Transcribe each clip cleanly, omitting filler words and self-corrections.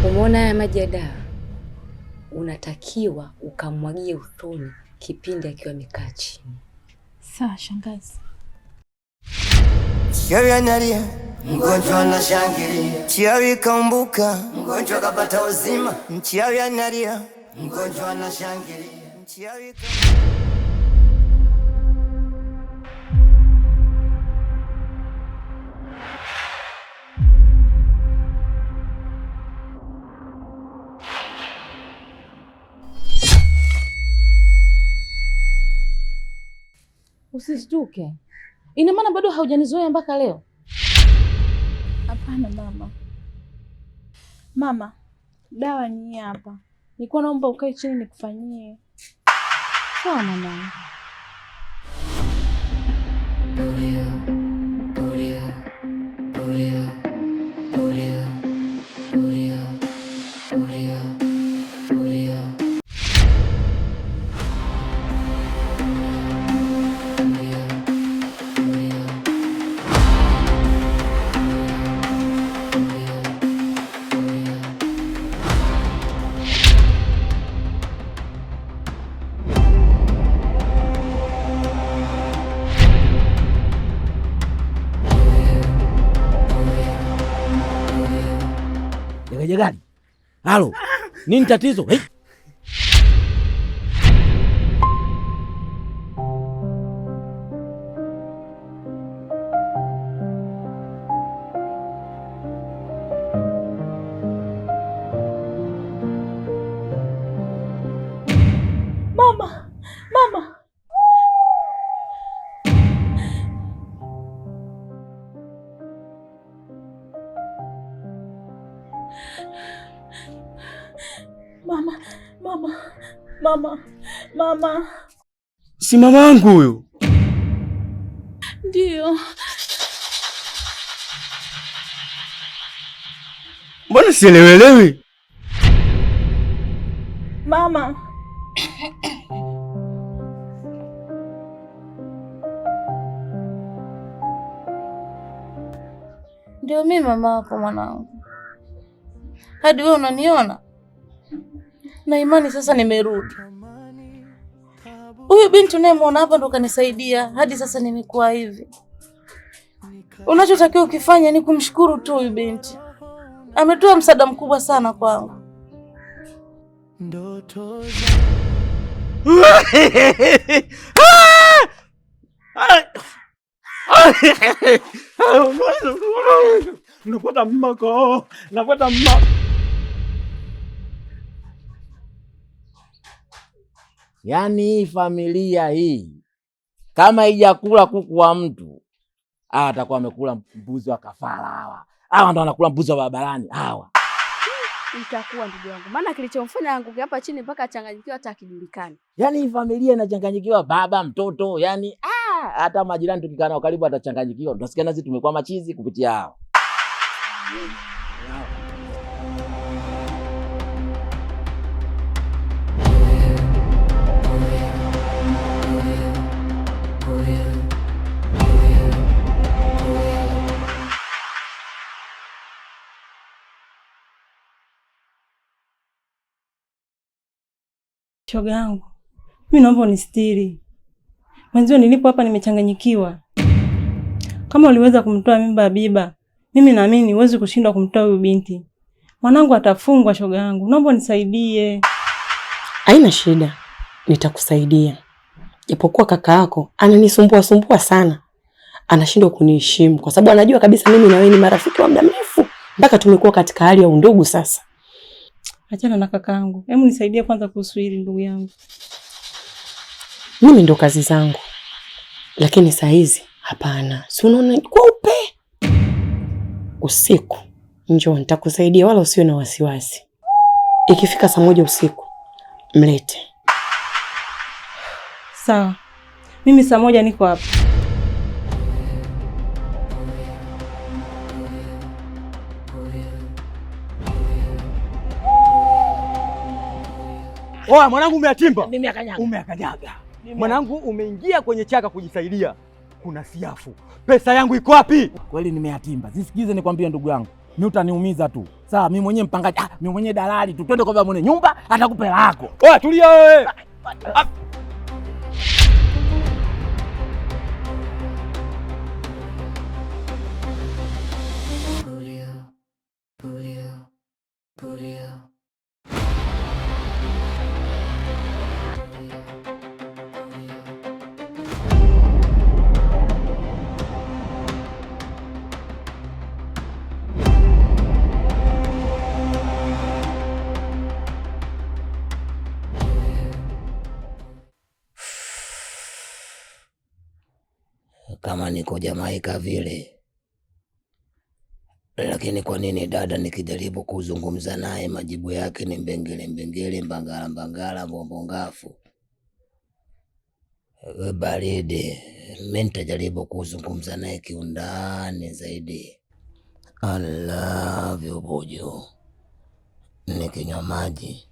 Umeona haya maji ya dawa, unatakiwa ukamwagie usoni kipindi akiwa amekaa chini. Sawa shangazi. Chawi analia, mgonjwa anashangilia. Chawi kaumbuka, mgonjwa kapata uzima. Chawi analia, mgonjwa anashangilia. Chawi Usishtuke. Ina maana bado haujanizoea mpaka leo? Hapana mama. Mama, dawa ni hapa. Nilikuwa naomba ukae chini nikufanyie. Sawa mama. Gani? Halo. Nini tatizo? Hey. Mama. Mama. Mama, mama, mama, mama. Si mama yangu huyo? Ndio. Mbona sielewelewi? Mama. Ndio mimi mama wako mwanangu. Hadi wewe unaniona? Na imani sasa nimerudi. Huyu binti unayemwona hapa ndo kanisaidia hadi sasa nimekuwa hivi. Unachotakiwa ukifanya ni kumshukuru tu huyu binti. Ametoa msaada mkubwa sana kwangu. Napata mmako. Napata mmako. Yaani hii familia hii kama haijakula kuku wa mtu, hawa atakuwa amekula mbuzi wa kafara hawa. Hawa ndo wanakula mbuzi wa barabarani hawa. Itakuwa ndugu yangu. Maana kilichomfanya anguke hapa chini mpaka achanganyikiwa hata akijulikani. Yaani hii familia inachanganyikiwa, baba, mtoto, yani hata majirani tukikaa nao karibu atachanganyikiwa. Tunasikia nazi tumekuwa machizi kupitia hao. Shoga yangu, mimi naomba unistiri. Mwanzo nilipo hapa nimechanganyikiwa. Kama uliweza kumtoa mimba Habiba, mimi naamini huwezi kushindwa kumtoa huyu binti. Mwanangu atafungwa shoga yangu. Naomba unisaidie. Haina shida. Nitakusaidia. Japokuwa kaka yako ananisumbua sana. Anashindwa kuniheshimu kwa sababu anajua kabisa mimi na wewe ni marafiki wa muda mrefu. Mpaka tumekuwa katika hali ya undugu sasa. Achana na kakaangu. Hebu nisaidie kwanza kuhusu hili ndugu yangu. Mimi ndo kazi zangu. Lakini saa hizi hapana. Si unaona kweupe. Usiku njoo nitakusaidia wala usiwe na wasiwasi. Ikifika saa 1 usiku mlete. Sawa. Mimi saa 1 niko hapa. Oa mwanangu umeatimba. Mimi akanyaga. Umeakanyaga. Mwanangu umeingia kwenye chaka kujisaidia. Kuna siafu. Pesa yangu iko wapi? Kweli nimeatimba. Sisikize nikwambie ndugu yangu. Mimi utaniumiza tu. Sawa, mimi mwenyewe mpangaji, mimi mwenyewe dalali tu. Twende kwa baba mwenye nyumba atakupa hela yako. Oya, tulia wewe. Kama niko Jamaika vile. Lakini kwa nini dada nikijaribu kuzungumza naye majibu yake ni mbengele, mbangala, mbombongafu? Baridi, mimi nitajaribu kuzungumza naye kiundani zaidi. I love you Buju. Nikinywa maji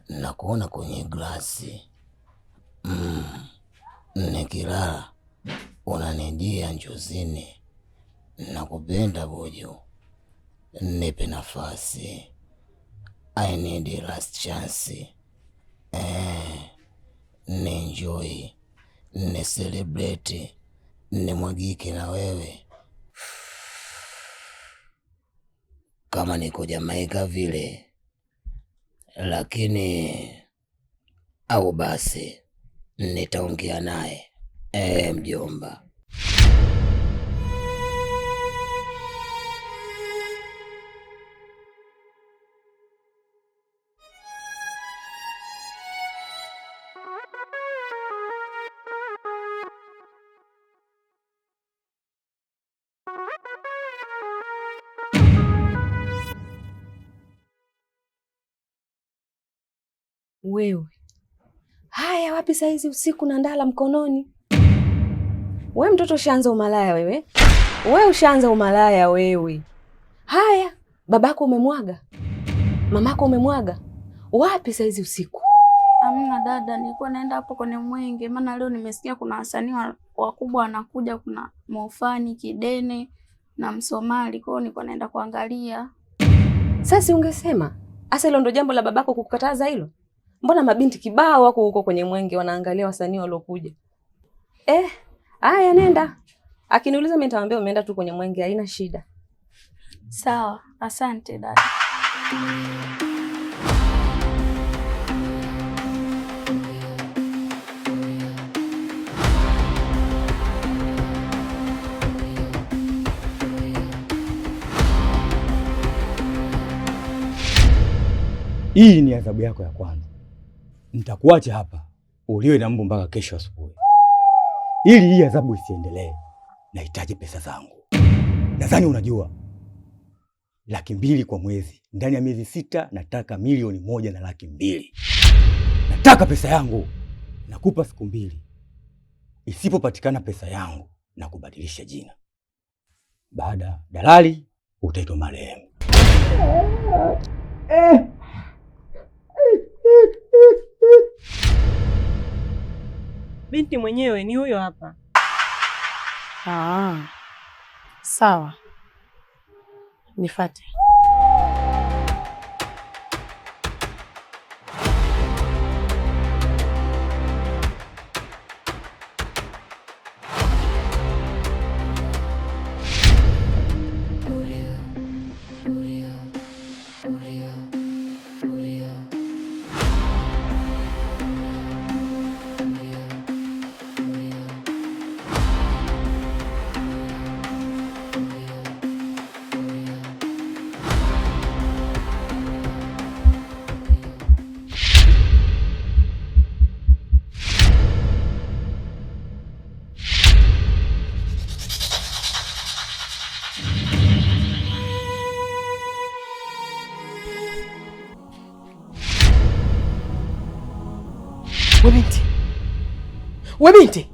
na kuona kwenye glasi. Nikilala unanijia njozini. Nakupenda Buju. Nipe nafasi. I need a last chance. Enjoy. Ne celebrate. Ne mwagike na wewe. Kama niko Jamaika vile. Lakini au basi nitaongea naye. Mjomba. Wewe. Haya, wapi saizi usiku na ndala mkononi? We mtoto ushaanza umalaya wewe. We ushaanza umalaya wewe. Haya, babako umemwaga? Mamako umemwaga? Wapi saizi usiku? Amna dada, nilikuwa naenda hapo kwenye mwenge, maana leo nimesikia kuna wasanii wakubwa wanakuja, kuna Mofani, Kidene na Msomali, kwa hiyo nilikuwa naenda kuangalia. Sasa ungesema, asa hilo ndo jambo la babako kukukataza hilo? Mbona mabinti kibao wako huko kwenye mwenge wanaangalia wasanii waliokuja? Haya nenda. Akiniuliza mimi nitamwambia umeenda tu kwenye mwenge, haina shida. Sawa, asante dada. Hii ni adhabu yako ya kwanza. Nitakuacha hapa uliwe na mbu mpaka kesho asubuhi. Ili hii adhabu isiendelee, nahitaji pesa zangu. Nadhani unajua 200,000 kwa mwezi. Ndani ya miezi 6 nataka 1,200,000 na 200,000. Nataka pesa yangu. Nakupa siku 2. Isipopatikana pesa yangu na kubadilisha jina. Baada dalali utaitwa marehemu. Binti mwenyewe ni huyo hapa. Sawa. Nifuate. We binti. We binti.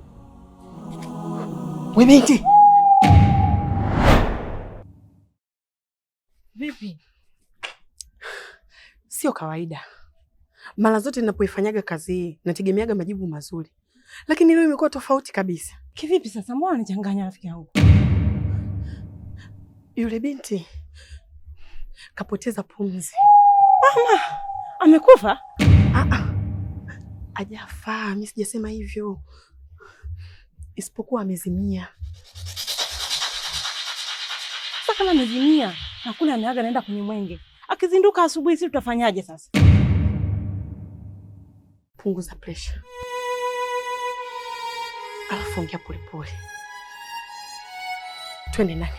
We binti. Vipi? Sio kawaida. Mara zote ninapoifanyaga kazi hii nategemeaga majibu mazuri, lakini leo imekuwa tofauti kabisa. Kivipi sasa? Mbona nichanganya rafiki yangu? Yule binti kapoteza pumzi. Mama amekufa? Hajafa, mimi sijasema hivyo, isipokuwa amezimia. Sasa kama amezimia na kule ameaga naenda kwenye mwenge, akizinduka asubuhi sisi tutafanyaje sasa? Punguza pressure, alafu ongea polepole. Twende ndani.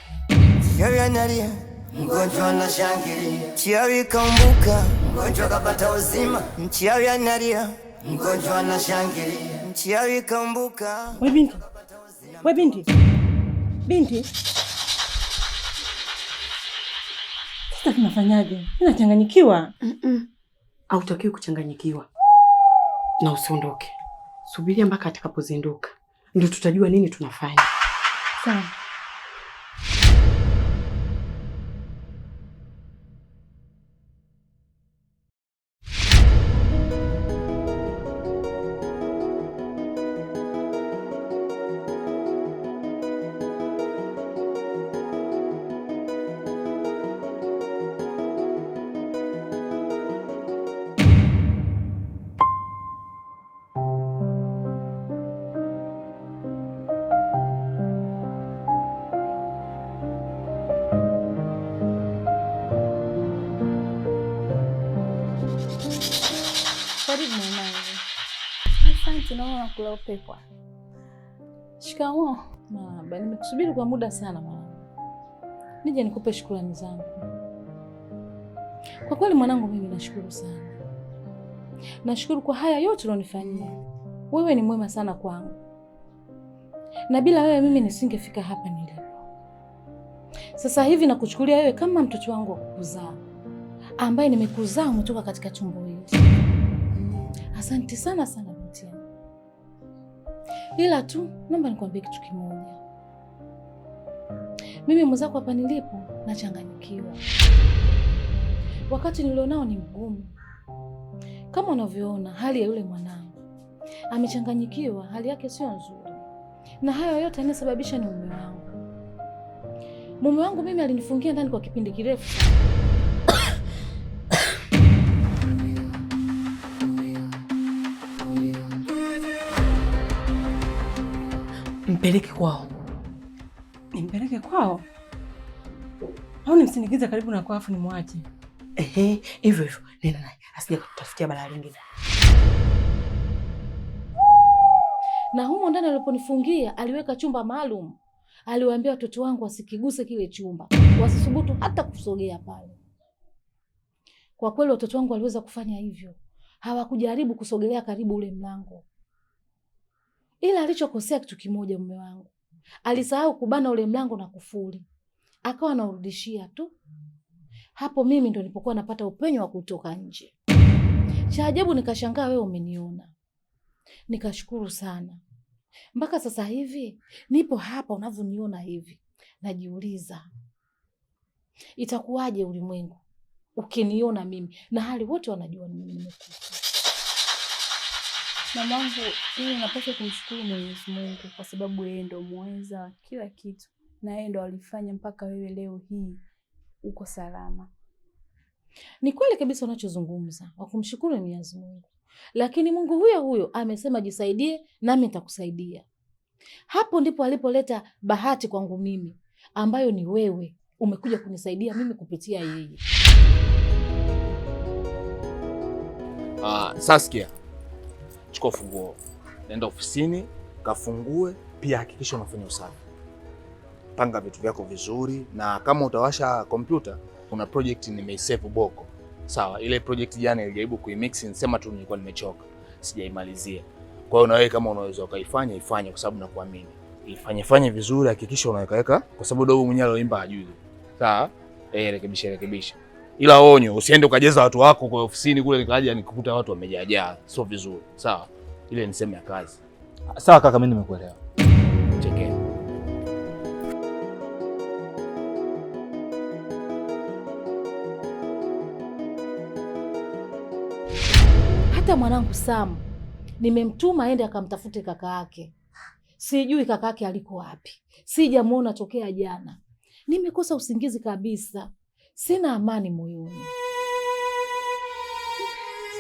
Chawi analia, mgonjwa anashangilia. Chawi kaumbuka, mgonjwa kapata uzima. Chawi analia, mgonjwa anashangilia. Chawi kaumbuka. We binti. We binti. Binti. Sasa tunafanyaje? Ninachanganyikiwa. Hautakiwi kuchanganyikiwa. Na usiondoke. Subiria mpaka atakapozinduka. Ndio tutajua nini tunafanya. Sawa. Karibu mwanangu. Asante, naona kula upepo. Shikamoo. Mama, nimekusubiri kwa muda sana mwanangu. Nije nikupe shukrani zangu. Kwa kweli mwanangu, mimi nashukuru sana. Nashukuru kwa haya yote ulionifanyia. Wewe ni mwema sana kwangu. Na bila wewe mimi nisingefika hapa nilipo. Sasa hivi nakuchukulia wewe kama mtoto wangu wa kukuzaa, ambaye nimekuzaa umetoka katika tumbo hili. Asante sana sana binti yangu. Ila tu naomba nikwambie kitu kimoja. Mimi mwenzako hapa nilipo nachanganyikiwa. Wakati nilionao ni mgumu. Kama unavyoona hali ya yule mwanangu. Amechanganyikiwa, hali yake sio nzuri. Na hayo yote yanasababisha ni mume wangu. Mume wangu mimi alinifungia ndani kwa kipindi kirefu. Mpeleke kwao. Nimpeleke kwao? Au nimsindikize karibu na kwao afu nimwache? Hivyo hivyo. Nenda naye. Asije kututafutia balaa lingine. Na humo ndani aliponifungia aliweka chumba maalum. Aliwaambia watoto wangu wasikiguse kile chumba. Wasisubutu hata kusogea pale. Kwa kweli watoto wangu waliweza kufanya hivyo. Hawakujaribu kusogelea karibu ule mlango. Ila alichokosea kitu kimoja mume wangu. Alisahau kubana ule mlango na kufuli. Akawa anaurudishia tu. Hapo mimi ndo nilipokuwa napata upenyo wa kutoka nje. Cha ajabu nikashangaa wewe umeniona. Nikashukuru sana. Mpaka sasa hivi nipo hapa unavyoniona hivi. Najiuliza itakuwaje ulimwengu ukiniona mimi na hali wote wanajua mimi nimekufa. Mamangu, mimi napaswa kumshukuru Mwenyezi Mungu kwa sababu yeye ndo muweza kila kitu. Na yeye ndo alifanya mpaka wewe leo hii uko salama. Ni kweli kabisa unachozungumza, wa kumshukuru Mwenyezi Mungu. Lakini Mungu huyo huyo amesema jisaidie nami nitakusaidia. Hapo ndipo alipoleta bahati kwangu mimi, ambayo ni wewe. Umekuja kunisaidia mimi kupitia yeye. Saskia, chukua funguo. Nenda ofisini, kafungue, pia hakikisha unafanya usafi. Panga vitu vyako vizuri, na kama utawasha kompyuta, kuna project nimeisave Boko. Sawa, ile project jana nilijaribu kuimix, nisema tu nilikuwa nimechoka. Sijaimalizia. Kwa hiyo na wewe kama unaweza ukaifanya, ifanye kwa sababu nakuamini. Ifanye vizuri, hakikisha unaweka kwa sababu dogo mwenyewe aloimba hajui. Sawa? Rekebisha. Ila onyo, usiende ukajeza watu wako kwa ofisini kule nikaja nikukuta watu wamejaa. Sio vizuri. Sawa? Ile ni sehemu ya kazi. Sawa kaka, mimi nimekuelewa. Chekea. Hata mwanangu Sam nimemtuma aende akamtafute kaka yake. Sijui kaka yake aliko wapi. Sijamuona tokea jana. Nimekosa usingizi kabisa. Sina amani moyoni.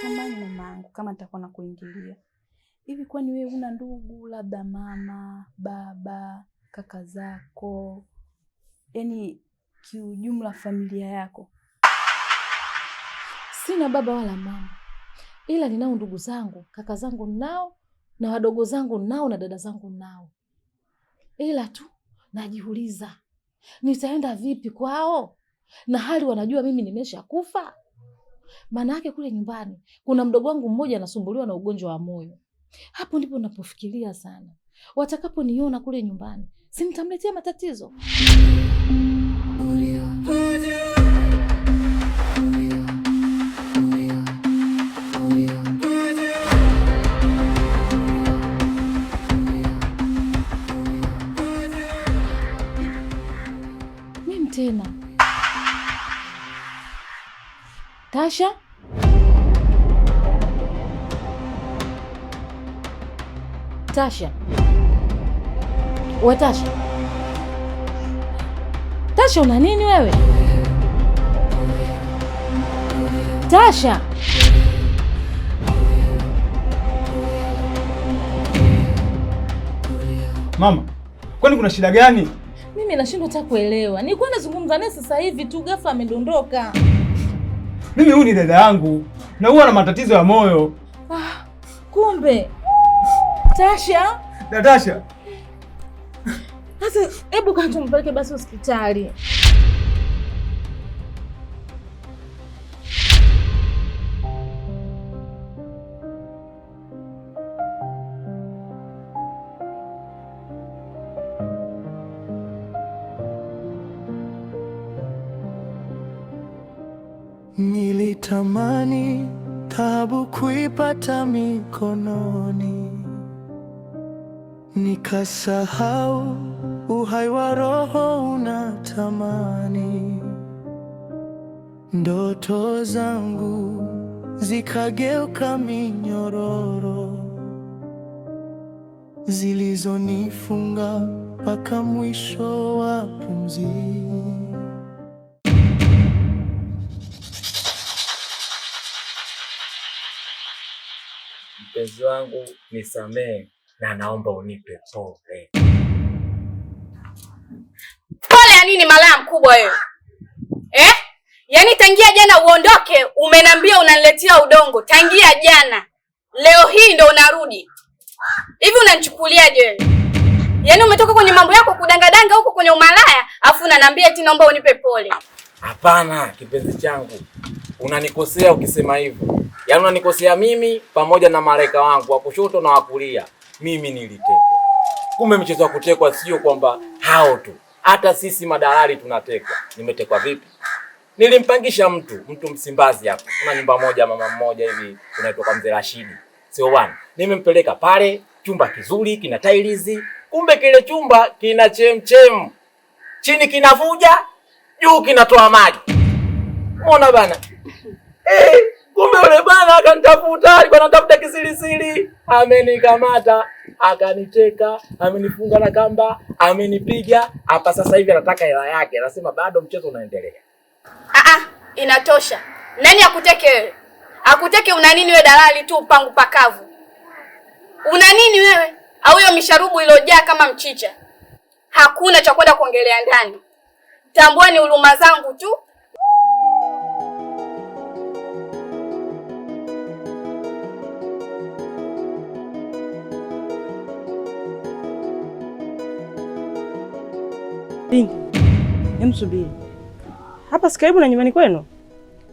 Samahani mamangu kama nitakuwa nakuingilia. Hivi kwani wewe una ndugu, labda mama, baba, kaka zako? Yaani kiujumla familia yako? Sina baba wala mama, ila ninao ndugu zangu, kaka zangu nao, na wadogo zangu nao, na dada zangu nao. Ila tu najiuliza nitaenda vipi kwao, na hali wanajua mimi nimeshakufa. Maana yake kule nyumbani kuna mdogo wangu mmoja anasumbuliwa na ugonjwa wa moyo. Hapo ndipo napofikiria sana, watakaponiona kule nyumbani si nitamletea matatizo. Mimi tena Tasha? Tasha? Tasha? Tasha, una nini wewe? Tasha? Mama, kwani kuna shida gani? Mimi nashindwa hata kuelewa. Nilikuwa nazungumza naye sasa hivi tu, ghafla amedondoka. Mimi huyu ni dada yangu na huwa na matatizo ya moyo. Kumbe Tasha? Tasha. Sasa hebu kama tumpeleke basi hospitali. Nilitamani taabu kuipata mikononi, nikasahau uhai wa roho unatamani. Ndoto zangu zikageuka minyororo, zilizonifunga mpaka mwisho wa pumzi. Mpenzi wangu nisamehe na naomba unipe pole. Pole ya nini malaya mkubwa wewe? Yaani tangia jana uondoke umenambia unaniletea udongo. Tangia jana. Leo hii ndo unarudi. Hivi unanichukuliaje wewe? Yaani umetoka kwenye mambo yako kudangadanga huko kwenye umalaya, afu unaniambia eti naomba unipe pole. Hapana kipenzi changu. Unanikosea ukisema hivyo. Yaani unanikosea mimi pamoja na malaika wangu wa kushoto na wa kulia. Mimi nilitekwa. Kumbe mchezo wa kutekwa sio kwamba hao tu. Hata sisi madalali tunatekwa. Nimetekwa vipi? Nilimpangisha mtu Msimbazi hapo. Kuna nyumba moja mama mmoja hivi tunaitoka Mzee Rashidi. Sio bwana. Nimempeleka pale, chumba kizuri kina tiles. Kumbe kile chumba kina chemchem. Chini kinavuja, juu kinatoa maji. Umeona bana? Kumbe yule bana akanitafuta, alikuwa anatafuta kisirisiri. Amenikamata, akaniteka, amenifunga na kamba, amenipiga. Hapa sasa hivi anataka hela yake. Anasema bado mchezo unaendelea. Inatosha. Nani akuteke wewe? Akuteke una nini wewe dalali tu pangu pakavu? Una nini wewe? Au hiyo misharubu ilojaa kama mchicha? Hakuna cha kwenda kuongelea ndani. Tambua ni huruma zangu tu. Binti, emsubiri. Hapa si karibu na nyumbani kwenu?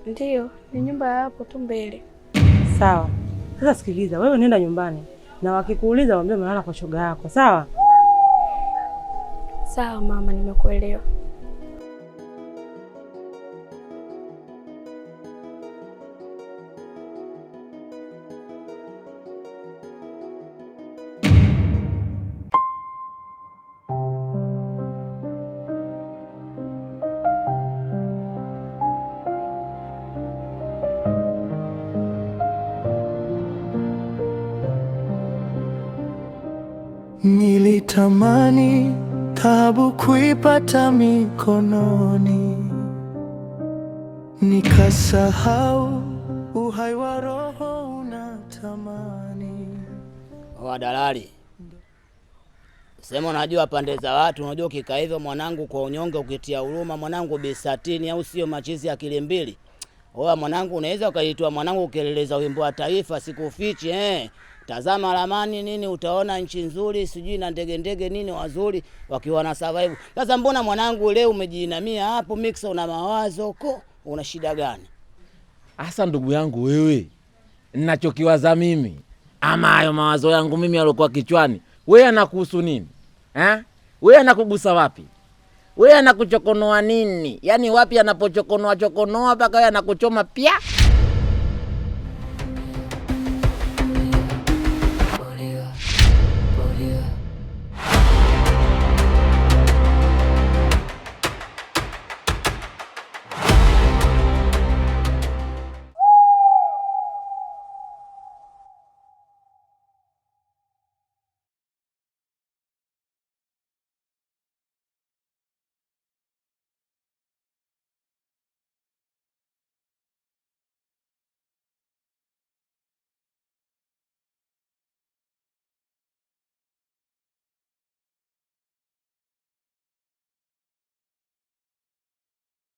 Ndiyo, ni nyumba hapo tu mbele. Sawa. Sasa sikiliza, wewe nenda nyumbani na wakikuuliza waambie umelala kwa shoga yako, sawa? Sawa mama, nimekuelewa. Nilitamani taabu kuipata mikononi, nikasahau uhai wa roho unatamani. Dalali, sema unajua pande za watu, unajua ukikaa hivyo mwanangu kwa unyonge ukitia huruma mwanangu bisatini au sio machizi akili mbili. Mwanangu unaweza ukaitwa mwanangu ukeleleza wimbo wa taifa sikufichi Tazama ramani nini utaona nchi nzuri sijui na ndege nini wazuri wakiwa na survive. Sasa mbona mwanangu leo umejiinamia hapo mixer una mawazo una shida gani? Asa ndugu yangu wewe, ninachokiwaza mimi ama hayo mawazo yangu mimi yaliokuwa kichwani, wewe anakuhusu nini? Wewe anakugusa wapi? Wewe anakuchokonoa nini? Yaani wapi anapochokonoa mpaka wewe anakuchoma pia?